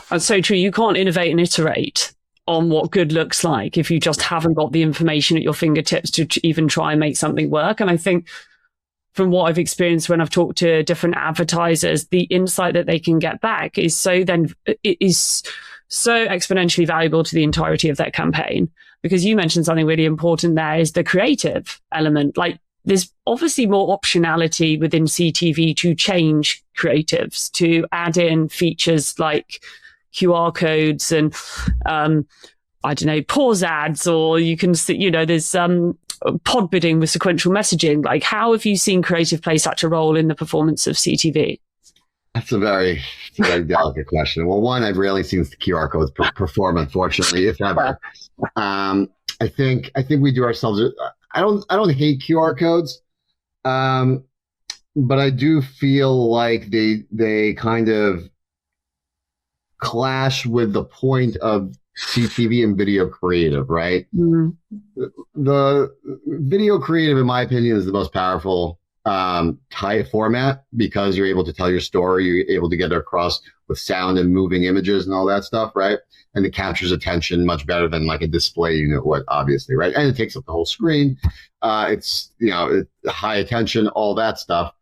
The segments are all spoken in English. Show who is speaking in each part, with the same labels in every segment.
Speaker 1: That's so true. You can't innovate and iterate on what good looks like if you just haven't got the information at your fingertips to even try and make something work. And I think from what I've experienced when I've talked to different advertisers, the insight that they can get back is so exponentially valuable to the entirety of their campaign. Because you mentioned something really important there is the creative element. Like, there's obviously more optionality within CTV to change creatives, to add in features like QR codes and, I don't know, pause ads, or you can see, there's pod bidding with sequential messaging. Like, how have you seen creative play such a role in the performance of CTV?
Speaker 2: That's a very delicate question. Well, one, I've rarely seen the QR codes perform, unfortunately, if ever. I think we do ourselves. I don't hate QR codes, but I do feel like they kind of clash with the point of CTV and video creative, right? Mm-hmm. The video creative, in my opinion, is the most powerful type format because you're able to tell your story, you're able to get it across with sound and moving images and all that stuff, right? And it captures attention much better than like a display unit would, obviously, right? And it takes up the whole screen. It's high attention, all that stuff.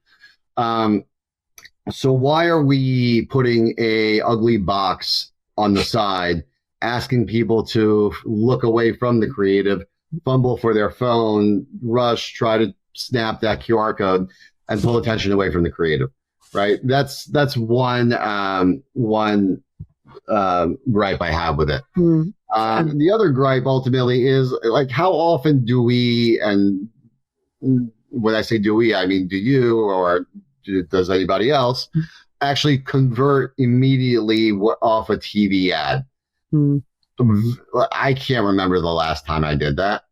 Speaker 2: So why are we putting a ugly box on the side, asking people to look away from the creative, fumble for their phone, rush, try to snap that QR code, and pull attention away from the creative, right? That's one gripe I have with it. The other gripe ultimately is, like, how often do we, and when I say do we, I mean, do you or does anybody else actually convert immediately off a TV ad? I can't remember the last time I did that,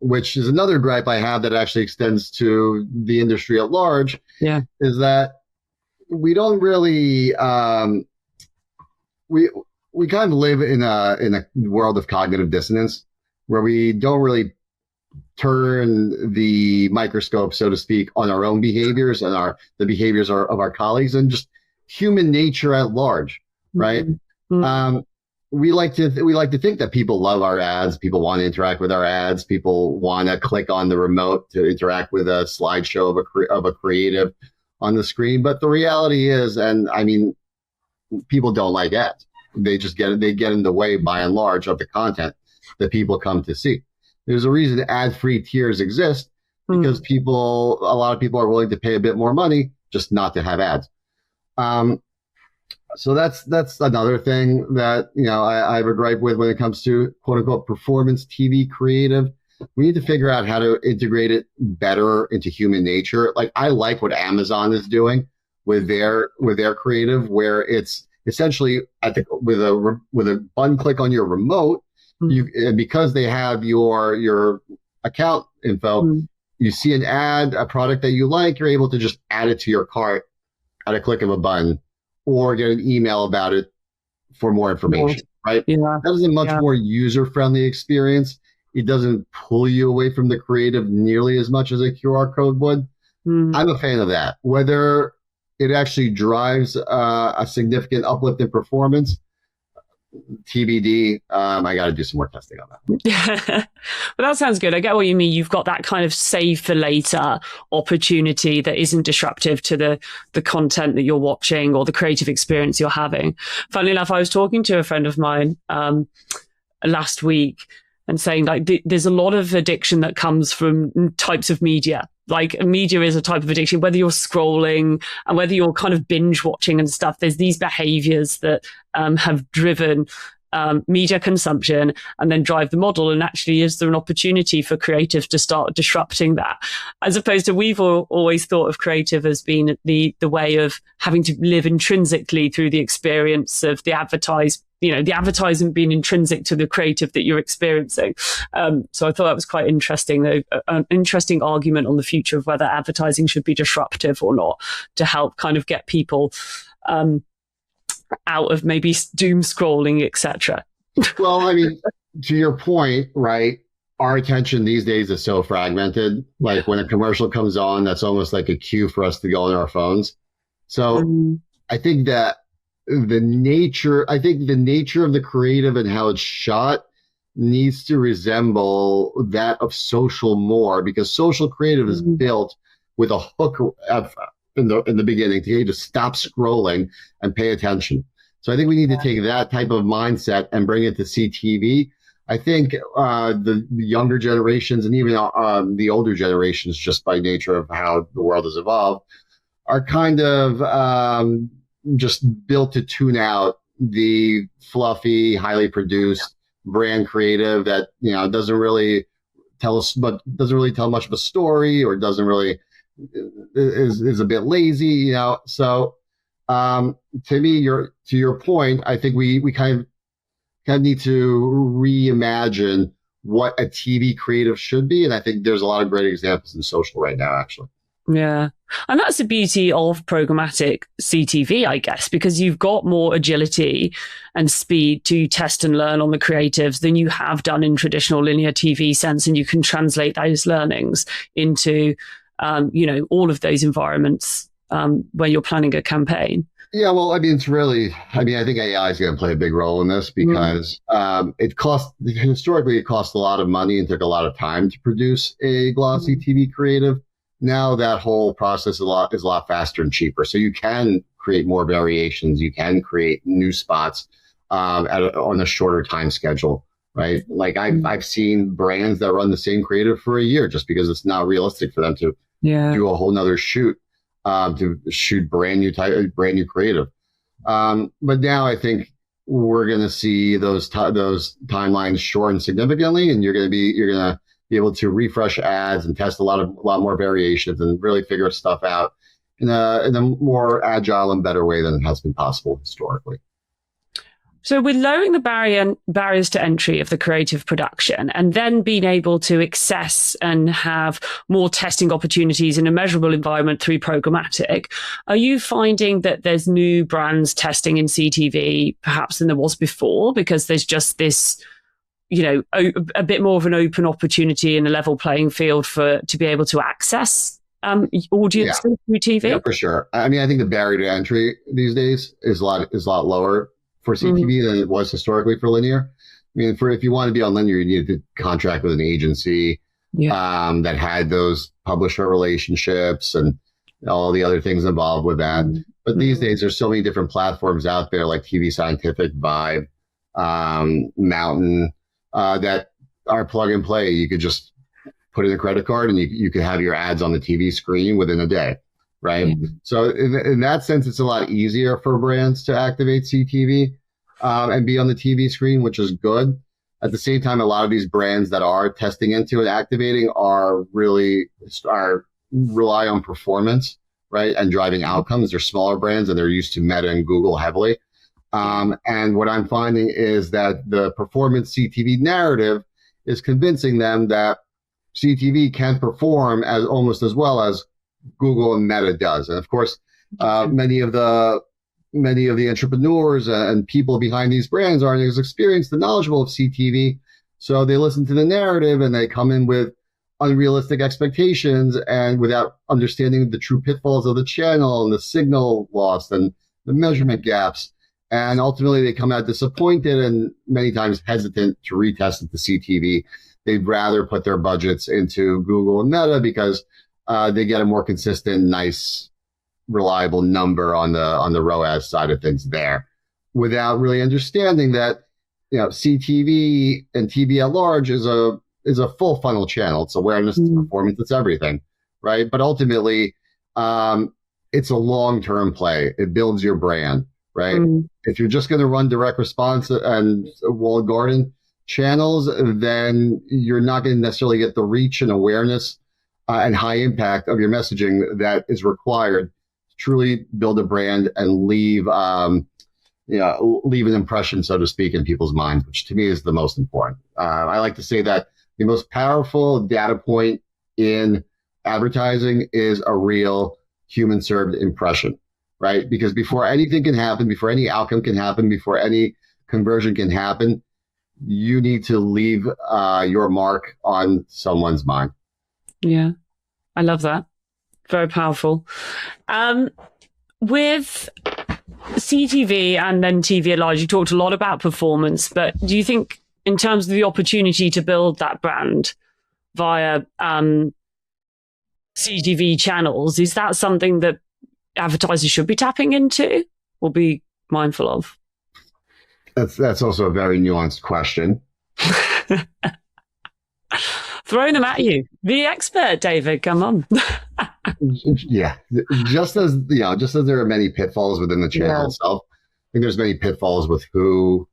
Speaker 2: which is another gripe I have that actually extends to the industry at large. Yeah, is that we don't really we kind of live in a world of cognitive dissonance where we don't really turn the microscope, so to speak, on our own behaviors and the behaviors of our colleagues and just human nature at large, right? Mm-hmm. We like to think that people love our ads, people want to interact with our ads, people want to click on the remote to interact with a slideshow of a creative on the screen. But the reality is, and I mean, people don't like ads. They get in the way by and large of the content that people come to see. There's a reason ad-free tiers exist because a lot of people are willing to pay a bit more money just not to have ads. So that's another thing that, I have a gripe with when it comes to quote unquote performance TV creative. We need to figure out how to integrate it better into human nature. Like, I like what Amazon is doing with their creative, where it's essentially with a button click on your remote, because they have your account info, you see an ad, a product that you like, you're able to just add it to your cart at a click of a button, or get an email about it for more information, right? Yeah. That is a much more user-friendly experience. It doesn't pull you away from the creative nearly as much as a QR code would. I'm a fan of that. Whether it actually drives a significant uplift in performance, TBD. I got to do some more testing on that.
Speaker 1: Well, that sounds good. I get what you mean. You've got that kind of save for later opportunity that isn't disruptive to the content that you're watching or the creative experience you're having. Funnily enough, I was talking to a friend of mine last week and saying, like, there's a lot of addiction that comes from types of media. Like, media is a type of addiction, whether you're scrolling and whether you're kind of binge watching and stuff. There's these behaviors that have driven media consumption and then drive the model. And actually, is there an opportunity for creative to start disrupting that? As opposed to, we've always thought of creative as being the way of having to live intrinsically through the experience of the the advertisement being intrinsic to the creative that you're experiencing. So I thought that was quite interesting, though, an interesting argument on the future of whether advertising should be disruptive or not, to help kind of get people out of maybe doom scrolling, etc.
Speaker 2: Well, I mean, to your point, right? Our attention these days is so fragmented. Like when a commercial comes on, that's almost like a cue for us to go on our phones. So
Speaker 1: Mm,
Speaker 2: I think that I think the nature of the creative and how it's shot needs to resemble that of social more because social creative is
Speaker 1: mm,
Speaker 2: built with a hook in the beginning to get you to stop scrolling and pay attention. So I think we need to take that type of mindset and bring it to CTV. I think the younger generations and even the older generations, just by nature of how the world has evolved, are kind of just built to tune out the fluffy, highly produced brand creative that doesn't really tell us, but doesn't really tell much of a story or doesn't really is a bit lazy, So to me, to your point, I think we kind of need to reimagine what a TV creative should be, and I think there's a lot of great examples in social right now, actually.
Speaker 1: yeah. And that's the beauty of programmatic CTV, I guess, because you've got more agility and speed to test and learn on the creatives than you have done in traditional linear TV sense. And you can translate those learnings into, all of those environments when you're planning a campaign.
Speaker 2: Yeah, well, I mean, I think AI is going to play a big role in this because historically, it cost a lot of money and took a lot of time to produce a glossy TV creative. Now that whole process is a lot faster and cheaper. So you can create more variations. You can create new spots on a shorter time schedule, right? Like I've seen brands that run the same creative for a year just because it's not realistic for them to do a whole nother shoot. To shoot brand new creative. But now I think we're going to see those timelines shorten significantly, and you're going to be able to refresh ads and test a lot more variations and really figure stuff out in a more agile and better way than has been possible historically.
Speaker 1: So we're lowering the barriers to entry of the creative production and then being able to access and have more testing opportunities in a measurable environment through programmatic. Are you finding that there's new brands testing in CTV perhaps than there was before because there's just this, a bit more of an open opportunity and a level playing field to be able to access audience through TV?
Speaker 2: Yeah, for sure. I mean, I think the barrier to entry these days is a lot lower for CTV than it was historically for linear. I mean, if you want to be on linear, you needed to contract with an agency that had those publisher relationships and all the other things involved with that. But these days, there's so many different platforms out there like TV Scientific, Vibe, Mountain, that are plug and play. You could just put in a credit card and you could have your ads on the TV screen within a day. Right. So in that sense, it's a lot easier for brands to activate CTV and be on the TV screen, which is good. At the same time, a lot of these brands that are testing into and activating rely on performance, right, and driving outcomes. They're smaller brands and they're used to Meta and Google heavily. And what I'm finding is that the performance CTV narrative is convincing them that CTV can perform almost as well as Google and Meta does. And of course, many of the entrepreneurs and people behind these brands aren't as experienced and knowledgeable of CTV. So they listen to the narrative and they come in with unrealistic expectations and without understanding the true pitfalls of the channel and the signal loss and the measurement gaps. And ultimately they come out disappointed and many times hesitant to retest it to CTV. They'd rather put their budgets into Google and Meta because they get a more consistent, nice, reliable number on the ROAS side of things there, without really understanding that CTV and TV at large is a full funnel channel. It's awareness, it's performance, it's everything, right? But ultimately, it's a long-term play. It builds your brand, right? If you're just going to run direct response and walled garden channels, then you're not going to necessarily get the reach and awareness and high impact of your messaging that is required to truly build a brand and leave an impression, so to speak, in people's minds, which to me is the most important. I like to say that the most powerful data point in advertising is a real human-served impression, right? Because before anything can happen, before any outcome can happen, before any conversion can happen, you need to leave your mark on someone's mind.
Speaker 1: Yeah, I love that. Very powerful. With CTV and then TV at large, you talked a lot about performance, but do you think in terms of the opportunity to build that brand via CTV channels, is that something that advertisers should be tapping into or be mindful of?
Speaker 2: That's also a very nuanced question.
Speaker 1: Throwing them at you. The expert, David, come on.
Speaker 2: Yeah. Just as there are many pitfalls within the channel itself, I think there's many pitfalls with who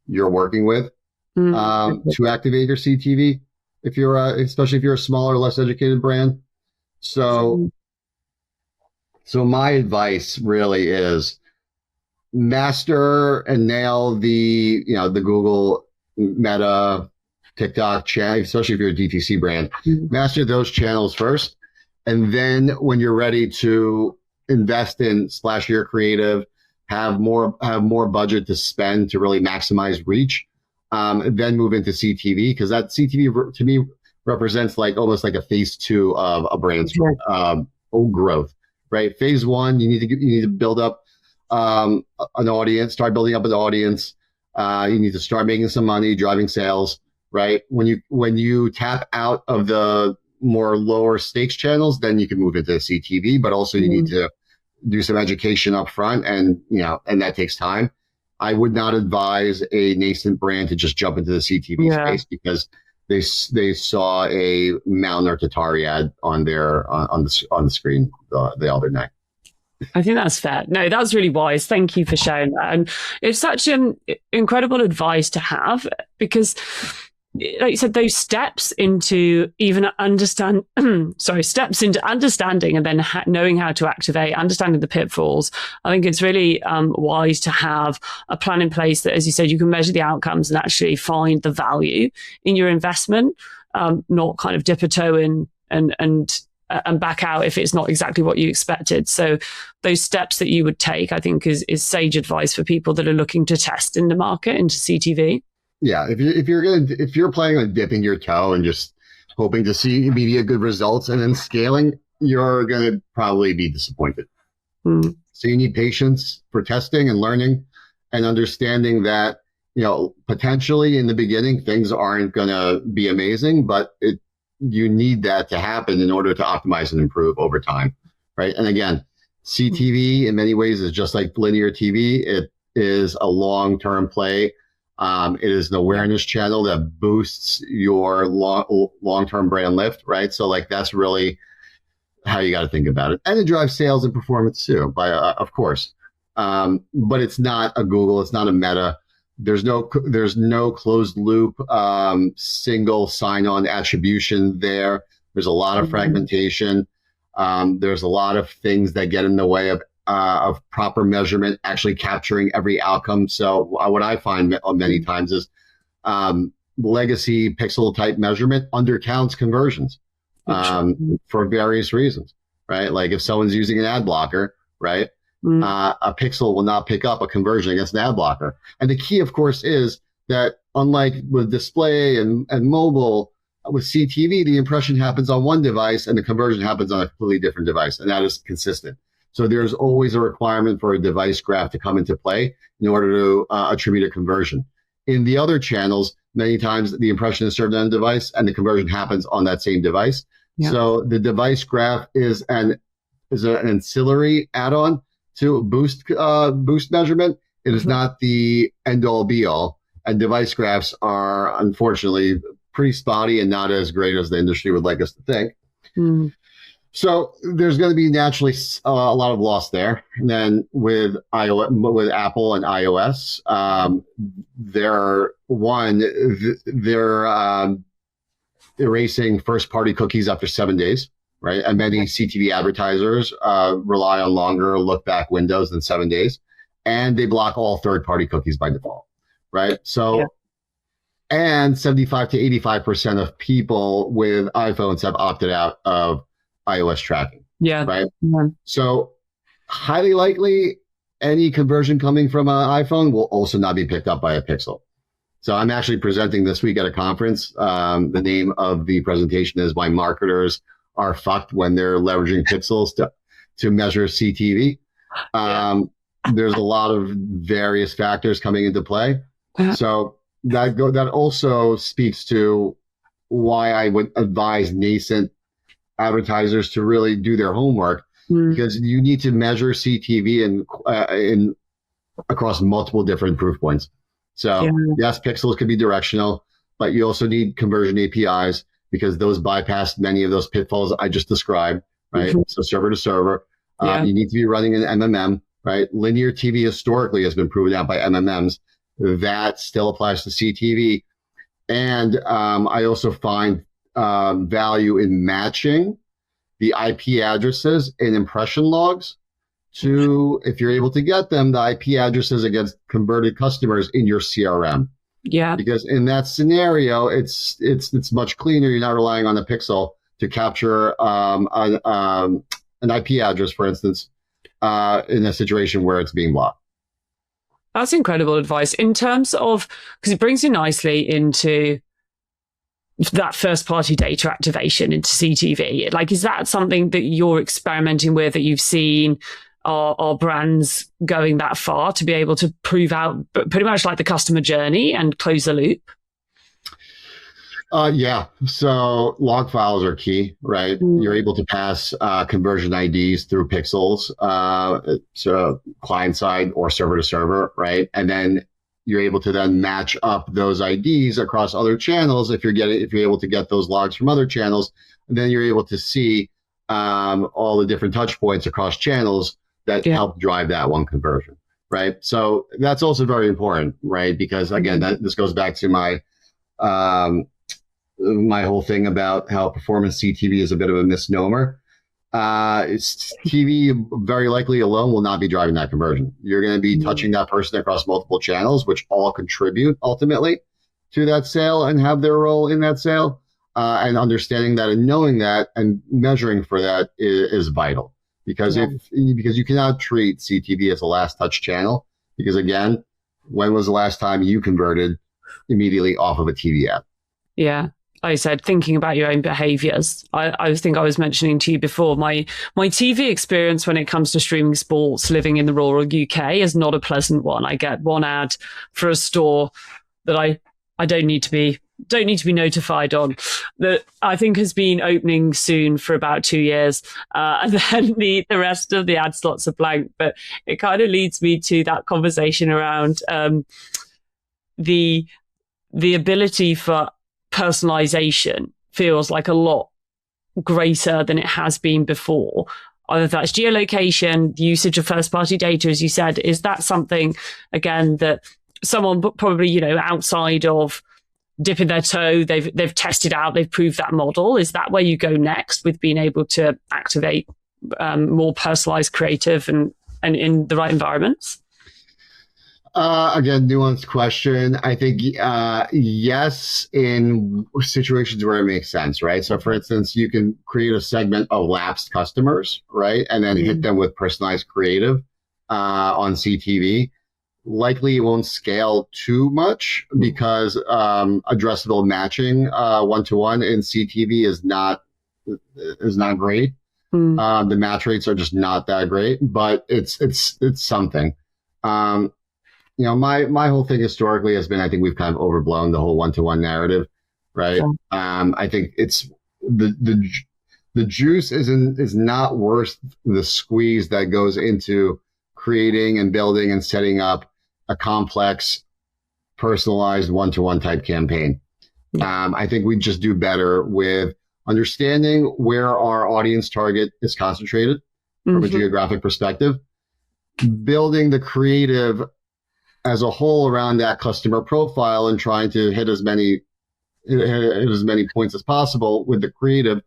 Speaker 2: you're working with to activate your CTV. If you're especially if you're a smaller, less educated brand. So my advice really is master and nail the Google, Meta, TikTok channel, especially if you're a DTC brand. Master those channels first. And then when you're ready to invest in splashier creative, have more budget to spend to really maximize reach, then move into CTV, because that CTV to me represents almost like a phase 2 of a brand's growth, right? Phase 1, you need to build up an audience, start building up an audience. You need to start making some money, driving sales, right? When you tap out of the more lower stakes channels, then you can move into CTV, but also you need to do some education up front, and that takes time. I would not advise a nascent brand to just jump into the CTV space because they saw a Mountain or Tatari ad on the screen the other night.
Speaker 1: I think that's fair. No, that's really wise. Thank you for sharing that. And it's such an incredible advice to have, because like you said, those steps into understanding and then knowing how to activate, understanding the pitfalls. I think it's really wise to have a plan in place that, as you said, you can measure the outcomes and actually find the value in your investment, not kind of dip a toe in and back out if it's not exactly what you expected. So those steps that you would take, I think, is sage advice for people that are looking to test in the market into CTV.
Speaker 2: Yeah, if you're planning on dipping your toe and just hoping to see immediate good results and then scaling, you're going to probably be disappointed. So you need patience for testing and learning and understanding that, potentially in the beginning, things aren't going to be amazing, but you need that to happen in order to optimize and improve over time, right? And again, CTV in many ways is just like linear TV. It is a long-term play. It is an awareness channel that boosts your long-term brand lift, right? So that's really how you got to think about it. And it drives sales and performance too, of course. But it's not a Google, it's not a Meta. There's no closed loop, single sign-on attribution there. There's a lot of fragmentation. There's a lot of things that get in the way of proper measurement, actually capturing every outcome. So what I find many times is legacy pixel type measurement undercounts conversions for various reasons, right? Like if someone's using an ad blocker, right? A pixel will not pick up a conversion against an ad blocker. And the key, of course, is that unlike with display and mobile, with CTV, the impression happens on one device and the conversion happens on a completely different device, and that is consistent. So there's always a requirement for a device graph to come into play in order to attribute a conversion. In the other channels, many times the impression is served on a device and the conversion happens on that same device. Yeah. So the device graph is an ancillary add-on to boost measurement. It is not the end-all be-all. And device graphs are unfortunately pretty spotty and not as great as the industry would like us to think. So there's going to be naturally a lot of loss there. And then with Apple and iOS, they're erasing first-party cookies after 7 days, right? And many CTV advertisers rely on longer look-back windows than 7 days, and they block all third-party cookies by default, right? So. Yeah. And 75 to 85% of people with iPhones have opted out of iOS tracking. Yeah. Right. Yeah. So highly likely any conversion coming from an iPhone will also not be picked up by a Pixel. So I'm actually presenting this week at a conference. The name of the presentation is Why Marketers Are Fucked When They're Leveraging Pixels to Measure CTV. There's a lot of various factors coming into play. So that also speaks to why I would advise nascent advertisers to really do their homework, because you need to measure CTV in across multiple different proof points. So yes, pixels could be directional, but you also need conversion APIs because those bypass many of those pitfalls I just described, right? So server to server, you need to be running an MMM, right? Linear TV historically has been proven out by MMMs. That still applies to CTV. And I also find value in matching the IP addresses and impression logs to, if you're able to get them, the IP addresses against converted customers in your CRM.
Speaker 1: Yeah.
Speaker 2: Because in that scenario, it's much cleaner. You're not relying on a pixel to capture an IP address, for instance, in a situation where it's being blocked.
Speaker 1: That's incredible advice in terms of, because it brings you nicely into that first party data activation into CTV. Like, is that something that you're experimenting with, that you've seen are brands going that far to be able to prove out pretty much like the customer journey and close the loop?
Speaker 2: Yeah. So log files are key, right? You're able to pass conversion IDs through pixels, so client side or server to server, right? And then you're able to then match up those IDs across other channels. If you're able to get those logs from other channels, and then you're able to see all the different touch points across channels that help drive that one conversion, right? So that's also very important, right? Because again, this goes back to my whole thing about how performance CTV is a bit of a misnomer. TV very likely alone will not be driving that conversion. You're going to be touching that person across multiple channels, which all contribute ultimately to that sale and have their role in that sale. And understanding that and knowing that and measuring for that is vital. Because because you cannot treat CTV as a last touch channel. Because again, when was the last time you converted immediately off of a TV ad?
Speaker 1: Yeah. Like I said, thinking about your own behaviors. I think I was mentioning to you before, my TV experience when it comes to streaming sports living in the rural UK is not a pleasant one. I get one ad for a store that I don't need to be notified on, that I think has been opening soon for about 2 years. And then the rest of the ad slots are blank. But it kind of leads me to that conversation around the ability for personalization feels like a lot greater than it has been before. Either that's geolocation, the usage of first party data, as you said. Is that something, again, that someone probably, outside of dipping their toe, they've tested out, they've proved that model? Is that where you go next with being able to activate more personalized creative and in the right environments?
Speaker 2: Again, nuanced question. I think yes, in situations where it makes sense, right? So for instance, you can create a segment of lapsed customers, right? And then hit them with personalized creative on CTV. Likely it won't scale too much because addressable matching one-to-one in CTV is not great. The match rates are just not that great, but it's something. My whole thing historically has been, I think we've kind of overblown the whole one-to-one narrative, right? I think it's the juice is not worth the squeeze that goes into creating and building and setting up a complex, personalized one-to-one type campaign. I think we just do better with understanding where our audience target is concentrated from a geographic perspective, building the creative as a whole around that customer profile and trying to hit as many points as possible with the creative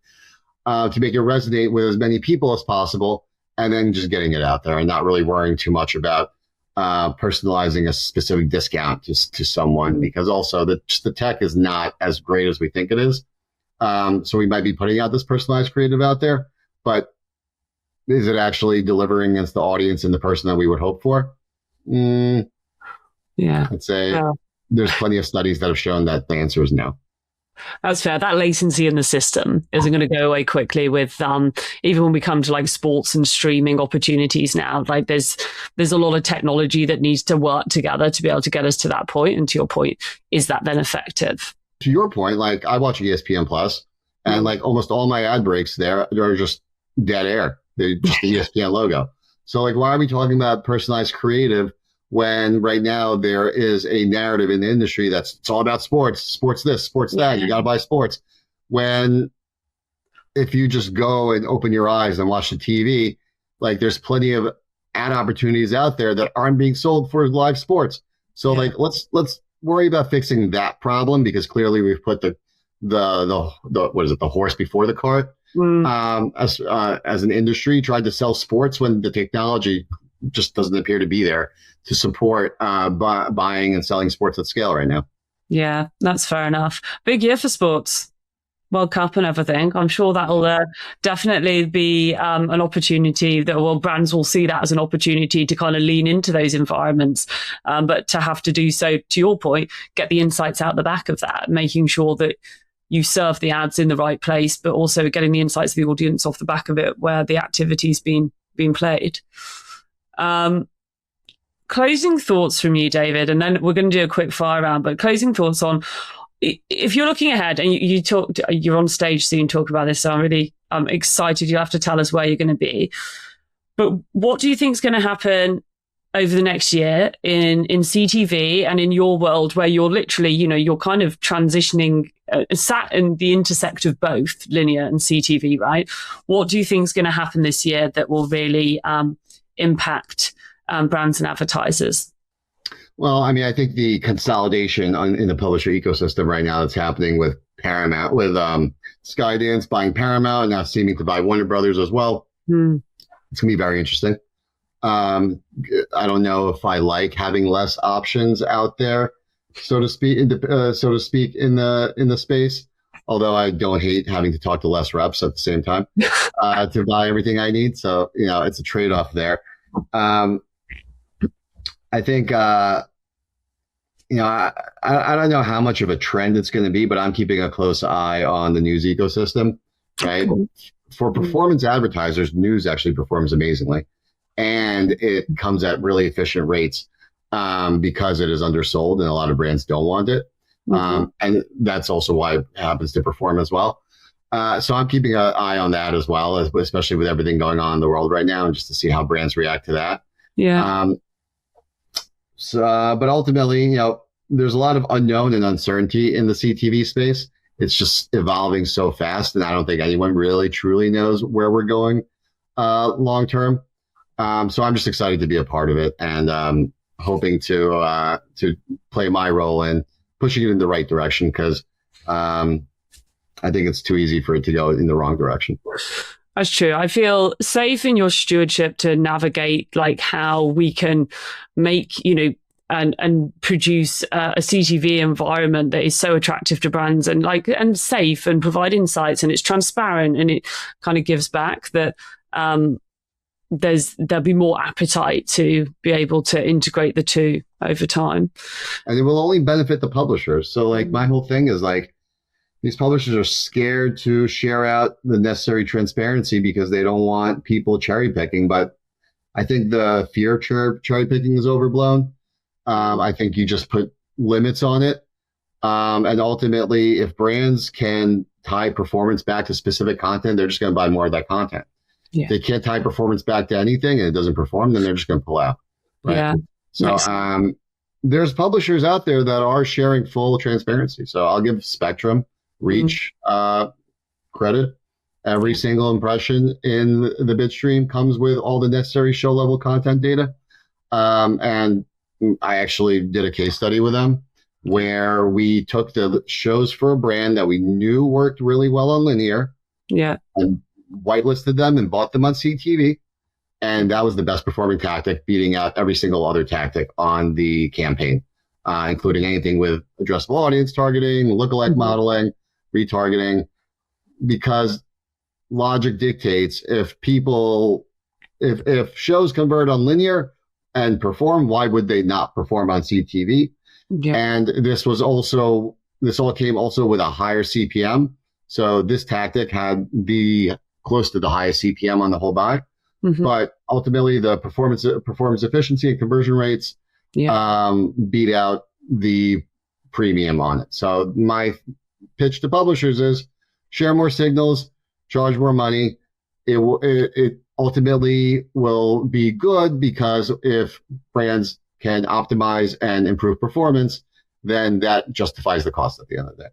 Speaker 2: to make it resonate with as many people as possible, and then just getting it out there and not really worrying too much about personalizing a specific discount to someone, because also the tech is not as great as we think it is. So we might be putting out this personalized creative out there, but is it actually delivering against the audience and the person that we would hope for?
Speaker 1: Yeah.
Speaker 2: I'd say there's plenty of studies that have shown that the answer is no.
Speaker 1: That's fair. That latency in the system isn't going to go away quickly with even when we come to like sports and streaming opportunities now. Like there's a lot of technology that needs to work together to be able to get us to that point. And to your point, is that then effective?
Speaker 2: To your point, like I watch ESPN Plus, and like almost all my ad breaks there are just dead air. They're just the ESPN logo. So like, why are we talking about personalized creative when right now there is a narrative in the industry that's it's all about sports, sports this, sports that, you got to buy sports. When if you just go and open your eyes and watch the TV, like there's plenty of ad opportunities out there that aren't being sold for live sports. So like, let's worry about fixing that problem, because clearly we've put the what is it, the horse before the cart. As an industry, tried to sell sports when the technology just doesn't appear to be there to support buying and selling sports at scale right now.
Speaker 1: Yeah, that's fair enough. Big year for sports, World Cup and everything. I'm sure that'll definitely be an opportunity that brands will see that as an opportunity to kind of lean into those environments. But to have to do so, to your point, get the insights out the back of that, making sure that you serve the ads in the right place, but also getting the insights of the audience off the back of it where the activity's been played. Closing thoughts from you, David, and then we're going to do a quick fire round, but closing thoughts on, if you're looking ahead and you're on stage soon talk about this, so I'm excited. You'll have to tell us where you're going to be. But what do you think is going to happen over the next year in CTV and in your world where you're literally, you're kind of transitioning, sat in the intersect of both linear and CTV, right? What do you think is going to happen this year that will really impact brands and advertisers?
Speaker 2: Well, I mean, I think the consolidation in the publisher ecosystem right now that's happening with Paramount, with Skydance buying Paramount and now seeming to buy Warner Brothers as well. It's going to be very interesting. I don't know if I like having less options out there, so to speak, in the space. Although I don't hate having to talk to less reps at the same time to buy everything I need. So it's a trade-off there. I think I don't know how much of a trend it's going to be, but I'm keeping a close eye on the news ecosystem. Right, for performance advertisers, news actually performs amazingly. And it comes at really efficient rates because it is undersold and a lot of brands don't want it. And that's also why it happens to perform as well. So I'm keeping an eye on that as well, especially with everything going on in the world right now, and just to see how brands react to that. Yeah. But ultimately, there's a lot of unknown and uncertainty in the CTV space. It's just evolving so fast, and I don't think anyone really truly knows where we're going long term. So I'm just excited to be a part of it, and hoping to play my role in pushing it in the right direction, because I think it's too easy for it to go in the wrong direction.
Speaker 1: That's true. I feel safe in your stewardship to navigate like how we can make, and produce a CTV environment that is so attractive to brands and safe and provide insights, and it's transparent and it kind of gives back that there'll be more appetite to be able to integrate the two over time.
Speaker 2: And it will only benefit the publishers. So like my whole thing is like, these publishers are scared to share out the necessary transparency because they don't want people cherry picking. But I think the fear of cherry picking is overblown. I think you just put limits on it. And ultimately, if brands can tie performance back to specific content, they're just going to buy more of that content. Yeah. They can't tie performance back to anything and it doesn't perform, then they're just going to pull out. Right? Yeah. So there's publishers out there that are sharing full transparency. So I'll give Spectrum, Reach credit. Every single impression in the bid stream comes with all the necessary show level content data. And I actually did a case study with them where we took the shows for a brand that we knew worked really well on linear. Yeah. And whitelisted them and bought them on CTV. And that was the best performing tactic, beating out every single other tactic on the campaign, including anything with addressable audience targeting, lookalike modeling, retargeting, because logic dictates if shows convert on linear and perform, why would they not perform on CTV?
Speaker 1: Yeah.
Speaker 2: And this all came also with a higher CPM. So this tactic had close to the highest CPM on the whole buy.
Speaker 1: Mm-hmm.
Speaker 2: But ultimately, the performance efficiency and conversion rates beat out the premium on it. So my pitch to publishers is share more signals, charge more money. It ultimately will be good, because if brands can optimize and improve performance, then that justifies the cost at the end of the day.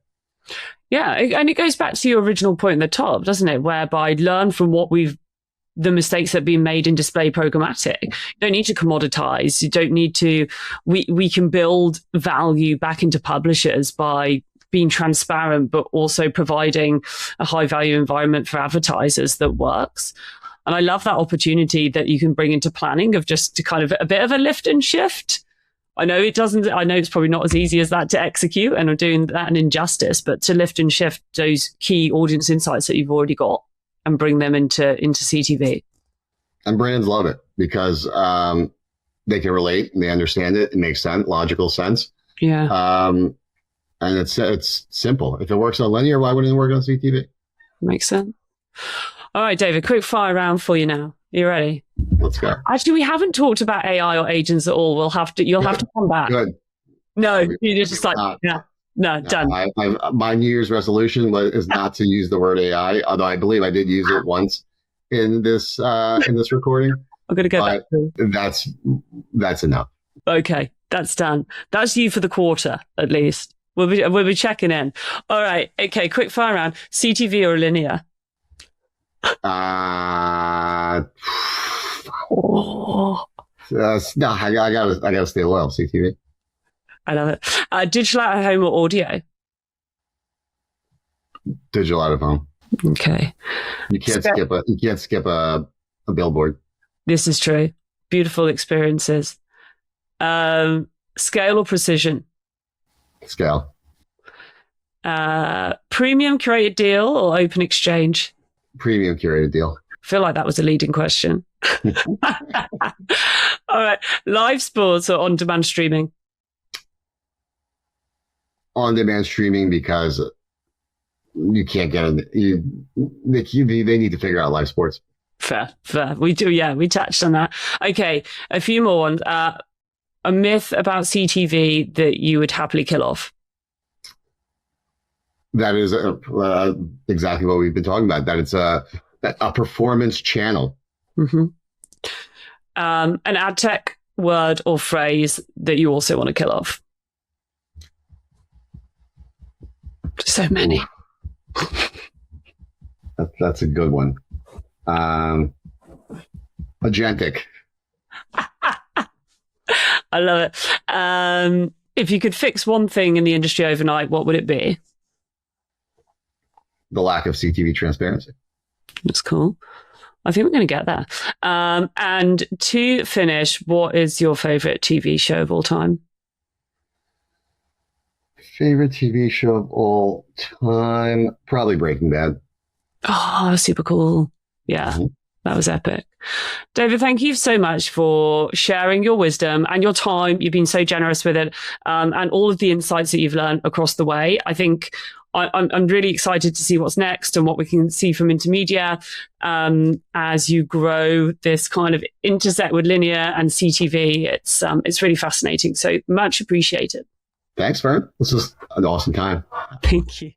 Speaker 1: Yeah, and it goes back to your original point at the top, doesn't it? Whereby learn from the mistakes that have been made in display programmatic. You don't need to commoditize. You don't need to, we can build value back into publishers by being transparent, but also providing a high value environment for advertisers that works. And I love that opportunity that you can bring into planning of just to kind of a bit of a lift and shift. I know it's probably not as easy as that to execute, and I'm doing that an injustice, but to lift and shift those key audience insights that you've already got and bring them into CTV. And
Speaker 2: brands love it because they can relate and they understand it. It makes sense, logical sense.
Speaker 1: Yeah.
Speaker 2: And it's simple. If it works on linear, why wouldn't it work on CTV?
Speaker 1: Makes sense. All right, David, quick fire round for you now. You ready?
Speaker 2: Let's go.
Speaker 1: Actually, we haven't talked about AI or agents at all. You'll have to come back.
Speaker 2: Good.
Speaker 1: No, you're just like, done.
Speaker 2: My New Year's resolution is not to use the word AI, although I believe I did use it once in this recording.
Speaker 1: I'm going to go back to
Speaker 2: that's enough.
Speaker 1: Okay, that's done. That's you for the quarter, at least. We'll be checking in. All right. Okay, quick fire round. CTV or linear?
Speaker 2: No, I gotta stay loyal. CTV.
Speaker 1: I love it. Digital out of home or audio?
Speaker 2: Digital out of home.
Speaker 1: Okay.
Speaker 2: You can't skip a billboard.
Speaker 1: This is true. Beautiful experiences. Scale or precision?
Speaker 2: Scale.
Speaker 1: Premium curated deal or open exchange?
Speaker 2: Premium curated deal.
Speaker 1: I feel like that was a leading question. All right. Live sports or on-demand streaming?
Speaker 2: On-demand streaming, because you can't get it. They need to figure out live sports.
Speaker 1: Fair. We do, yeah. We touched on that. Okay. A few more ones. A myth about CTV that you would happily kill off?
Speaker 2: That is exactly what we've been talking about. That it's a performance channel.
Speaker 1: Mm-hmm. An ad tech word or phrase that you also want to kill off? So many.
Speaker 2: That's a good one. Agentic.
Speaker 1: I love it. If you could fix one thing in the industry overnight, what would it be?
Speaker 2: The lack of CTV transparency.
Speaker 1: That's cool. I think we're going to get there. And to finish, what is your favorite TV show of all time?
Speaker 2: Favorite TV show of all time? Probably Breaking Bad.
Speaker 1: Oh, super cool. Yeah, mm-hmm. That was epic. David, thank you so much for sharing your wisdom and your time. You've been so generous with it, and all of the insights that you've learned across the way. I think I'm really excited to see what's next and what we can see from InterMedia as you grow this kind of intersect with linear and CTV. It's really fascinating. So much appreciated.
Speaker 2: Thanks, Vern. This was an awesome time.
Speaker 1: Thank you.